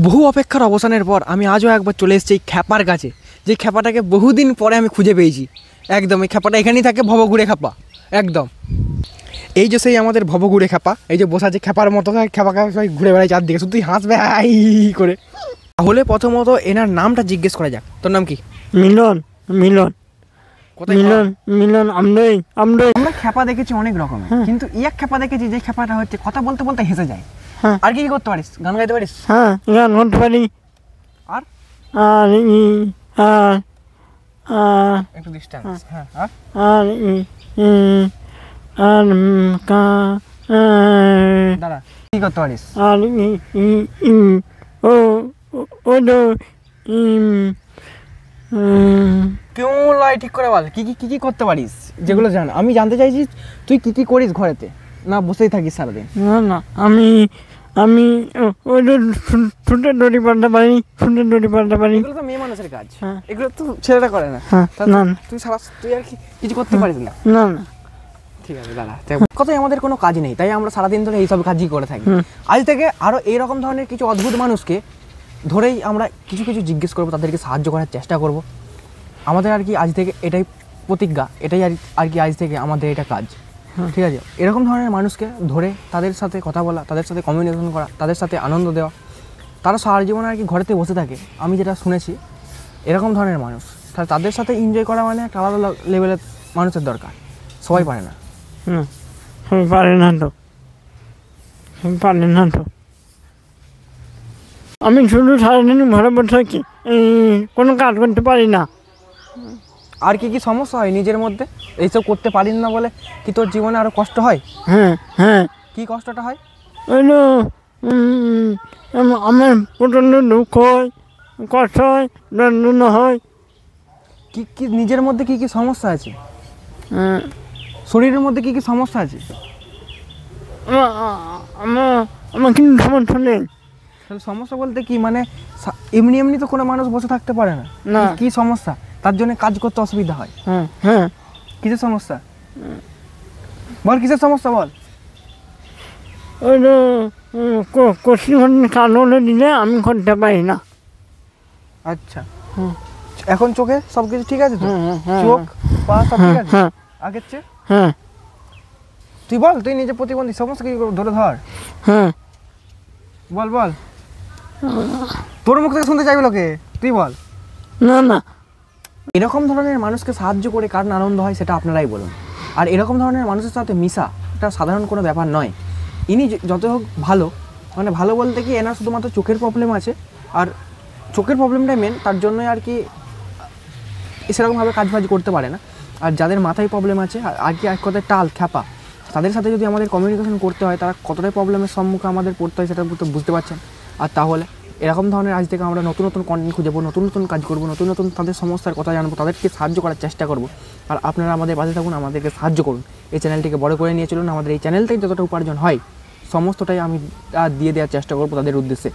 বহু অপেক্ষার অবসানের পর আমি আজও একবার চলে এসেছি এই খ্যাপার কাছে, যে খ্যাপাটাকে বহুদিন পরে আমি খুঁজে পেয়েছি। একদম এই খ্যাপাটা এখানেই থাকে, ভবঘুরে খ্যাপা। একদম এই যে সেই আমাদের ভবঘুরে খ্যাপা, এই যে বসা আছে খ্যাপার মতো, খ্যাপাকে ঘুরে বেড়ায় চারদিকে, শুধু হাসবে হাই করে। তাহলে প্রথমত এনার নামটা জিজ্ঞেস করা যাক। তোর নাম কি? মিলন। মিলন কোথায়? মিলন মিলন আমরাই আমরাই আমরা খ্যাপা দেখেছি অনেক রকমের, কিন্তু এক খ্যাপা দেখেছি যে খ্যাপাটা হচ্ছে কথা বলতে বলতে হেসে যায়। হ্যাঁ। আর কি কি করতে পারিস? গান গাইতে পারিস? হ্যাঁ, গান করতে পারি। আর আর আর আর একটু ডিস্টেন্স। হ্যাঁ। আর আর আর কা দাঁড়া, কি করতে পারিস? আর ও ও তো কেউ লাই ঠিক করে বল, কি কি কি কি করতে পারিস যেগুলো জান। আমি জানতে চাইছি তুই কি কি করিস ঘরেতে, না বসেই থাকিস সারাদিন? না না, আমি আমি ওই তো ছুটে দড়ি পাল্টা পারি, ছুটে দড়ি পাল্টা পারি। এগুলো তো মেয়ে মানুষের কাজ, হ্যাঁ। এগুলো তো ছেলেরা করে না। হ্যাঁ, না না তুই আর কি কিছু করতে পারিস না? না না। ঠিক আছে দাঁড়া, কথাই আমাদের কোনো কাজ নেই, তাই আমরা সারাদিন ধরে এইসব কাজই করে থাকি। আজ থেকে আরও এইরকম ধরনের কিছু অদ্ভুত মানুষকে ধরেই আমরা কিছু কিছু জিজ্ঞেস করবো, তাদেরকে সাহায্য করার চেষ্টা করব। আমাদের আর কি আজ থেকে এটাই প্রতিজ্ঞা, এটাই আর কি আজ থেকে আমাদের এটা কাজ। ঠিক আছে, এরকম ধরনের মানুষকে ধরে তাদের সাথে কথা বলা, তাদের সাথে কমিউনিকেশন করা, তাদের সাথে আনন্দ দেওয়া। তারা সারা জীবন আর কি ঘরেতে বসে থাকে, আমি যেটা শুনেছি এরকম ধরনের মানুষ। তাহলে তাদের সাথে এনজয় করা মানে একটা আলাদা লেভেলের মানুষের দরকার, সবাই পারে না। পারে না তো, পারে না তো। আমি শুধু সারাদিন ঘরে বসে থাকি, কোনো কাজ করতে পারি না। আর কি কি সমস্যা হয় নিজের মধ্যে? এইসব করতে পারিস না বলে কি তোর জীবনে আরও কষ্ট হয়? হ্যাঁ হ্যাঁ। কি কষ্টটা হয়? ওই তো আমার প্রচণ্ড দুঃখ হয়, কষ্ট হয়, যন্ত্রণা হয়। কি কি নিজের মধ্যে কি কি সমস্যা আছে? শরীরের মধ্যে কি কি সমস্যা আছে? আমার কিন্তু সমস্যা নেই। তাহলে সমস্যা বলতে কি মানে এমনি এমনি তো কোনো মানুষ বসে থাকতে পারে না। না। কি সমস্যা? তার জন্য কাজ করতে অসুবিধা হয়। হ্যাঁ হ্যাঁ। কিসের সমস্যা বল, কিসের সমস্যা বল? ওই তো কোচিং কারণে দিলে আমি করতে পারি না। আচ্ছা, এখন চোখে সব কিছু ঠিক আছে তো? হ্যাঁ, চোখ পা সব ঠিক আছে হ্যাঁ আগের চেয়ে? হ্যাঁ। তুই বল, তুই নিজে প্রতিবন্ধী, সমস্যা কি ধরে ধর। হ্যাঁ, বল বল, তোর মুখ থেকে শুনতে চাইবে লোকে, তুই বল। না না। এরকম ধরনের মানুষকে সাহায্য করে কারণ আনন্দ হয় সেটা আপনারাই বলুন। আর এরকম ধরনের মানুষের সাথে মিশা এটা সাধারণ কোনো ব্যাপার নয়। ইনি যত হোক ভালো, মানে ভালো বলতে কি এনার শুধুমাত্র চোখের প্রবলেম আছে, আর চোখের প্রবলেমটাই মেন, তার জন্যই আর কি সেরকমভাবে কাজবাজ করতে পারে না। আর যাদের মাথায় প্রবলেম আছে আর কি এক কথায় টাল খ্যাপা, তাদের সাথে যদি আমাদের কমিউনিকেশন করতে হয়, তারা কতটাই প্রবলেমের সম্মুখে আমাদের পড়তে হয় সেটা তো বুঝতে পারছেন। আর তাহলে এরকম ধরনের আজ থেকে আমরা নতুন নতুন কন্টেন্ট খুঁজে পাবো, নতুন নতুন কাজ করবো, নতুন নতুন তাদের সমস্যার কথা জানবো, তাদেরকে সাহায্য করার চেষ্টা করবো। আর আপনারা আমাদের পাশে থাকুন, আমাদেরকে সাহায্য করুন, এই চ্যানেলটিকে বড় করে নিয়ে চলুন। আমাদের এই চ্যানেল থেকে যতটা উপার্জন হয় সমস্তটাই আমি দিয়ে দেওয়ার চেষ্টা করবো তাদের উদ্দেশ্যে।